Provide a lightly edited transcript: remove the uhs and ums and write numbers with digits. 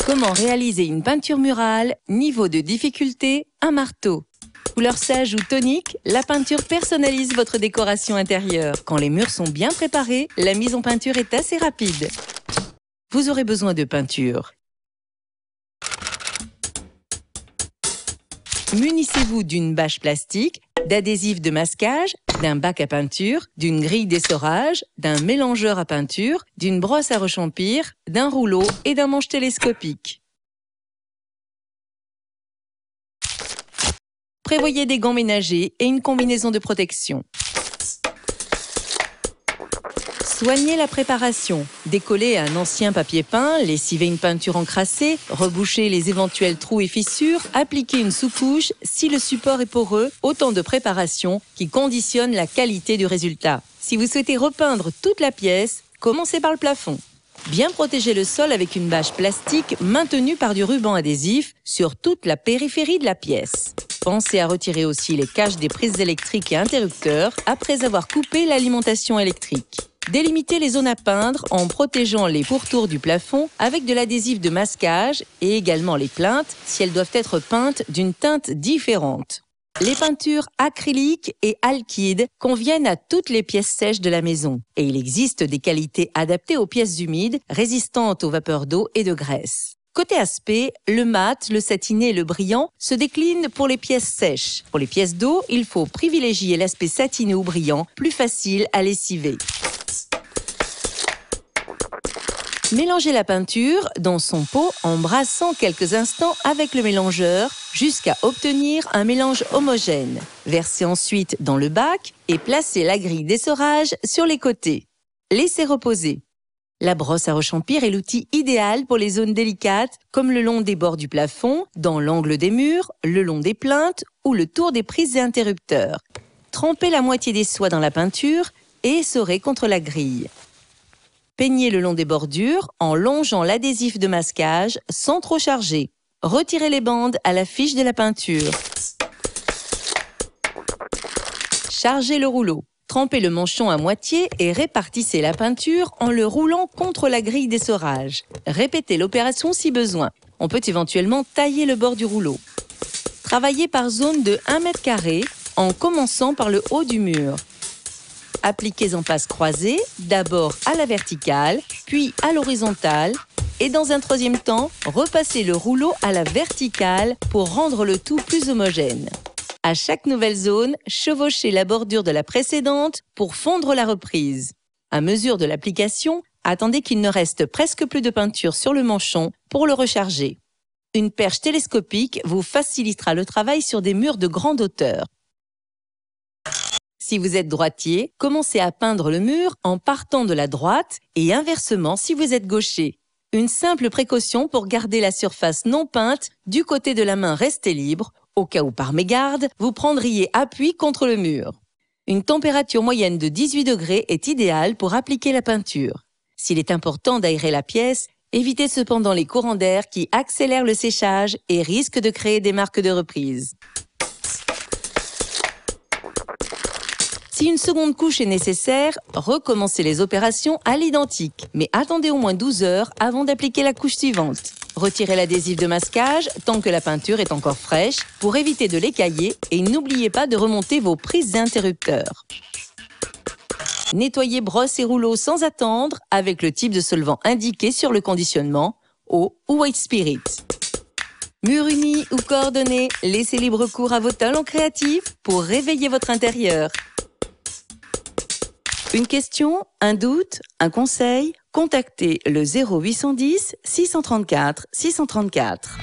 Comment réaliser une peinture murale? Niveau de difficulté, un marteau. Couleur sage ou tonique, la peinture personnalise votre décoration intérieure. Quand les murs sont bien préparés, la mise en peinture est assez rapide. Vous aurez besoin de peinture. Munissez-vous d'une bâche plastique, d'adhésifs de masquage, d'un bac à peinture, d'une grille d'essorage, d'un mélangeur à peinture, d'une brosse à rechampir, d'un rouleau et d'un manche télescopique. Prévoyez des gants ménagers et une combinaison de protection. Soignez la préparation. Décollez un ancien papier peint, lessivez une peinture encrassée, rebouchez les éventuels trous et fissures, appliquez une sous-couche si le support est poreux, autant de préparations qui conditionnent la qualité du résultat. Si vous souhaitez repeindre toute la pièce, commencez par le plafond. Bien protéger le sol avec une bâche plastique maintenue par du ruban adhésif sur toute la périphérie de la pièce. Pensez à retirer aussi les caches des prises électriques et interrupteurs après avoir coupé l'alimentation électrique. Délimitez les zones à peindre en protégeant les pourtours du plafond avec de l'adhésif de masquage et également les plinthes si elles doivent être peintes d'une teinte différente. Les peintures acryliques et alkydes conviennent à toutes les pièces sèches de la maison et il existe des qualités adaptées aux pièces humides, résistantes aux vapeurs d'eau et de graisse. Côté aspect, le mat, le satiné et le brillant se déclinent pour les pièces sèches. Pour les pièces d'eau, il faut privilégier l'aspect satiné ou brillant, plus facile à lessiver. Mélangez la peinture dans son pot en brassant quelques instants avec le mélangeur jusqu'à obtenir un mélange homogène. Versez ensuite dans le bac et placez la grille d'essorage sur les côtés. Laissez reposer. La brosse à rechampir est l'outil idéal pour les zones délicates comme le long des bords du plafond, dans l'angle des murs, le long des plinthes ou le tour des prises et interrupteurs. Trempez la moitié des soies dans la peinture et essorez contre la grille. Peignez le long des bordures en longeant l'adhésif de masquage sans trop charger. Retirez les bandes à la fiche de la peinture. Chargez le rouleau. Trempez le manchon à moitié et répartissez la peinture en le roulant contre la grille d'essorage. Répétez l'opération si besoin. On peut éventuellement tailler le bord du rouleau. Travaillez par zone de 1 mètre carré en commençant par le haut du mur. Appliquez en passe croisée, d'abord à la verticale, puis à l'horizontale, et dans un troisième temps, repassez le rouleau à la verticale pour rendre le tout plus homogène. À chaque nouvelle zone, chevauchez la bordure de la précédente pour fondre la reprise. À mesure de l'application, attendez qu'il ne reste presque plus de peinture sur le manchon pour le recharger. Une perche télescopique vous facilitera le travail sur des murs de grande hauteur. Si vous êtes droitier, commencez à peindre le mur en partant de la droite et inversement si vous êtes gaucher. Une simple précaution pour garder la surface non peinte du côté de la main restée libre, au cas où par mégarde, vous prendriez appui contre le mur. Une température moyenne de 18 degrés est idéale pour appliquer la peinture. S'il est important d'aérer la pièce, évitez cependant les courants d'air qui accélèrent le séchage et risquent de créer des marques de reprise. Si une seconde couche est nécessaire, recommencez les opérations à l'identique, mais attendez au moins 12 heures avant d'appliquer la couche suivante. Retirez l'adhésif de masquage tant que la peinture est encore fraîche pour éviter de l'écailler et n'oubliez pas de remonter vos prises et interrupteurs. Nettoyez brosse et rouleau sans attendre avec le type de solvant indiqué sur le conditionnement, eau ou white spirit. Murs unis ou coordonnés, laissez libre cours à vos talents créatifs pour réveiller votre intérieur. Une question, un doute, un conseil? Contactez le 0810 634 634.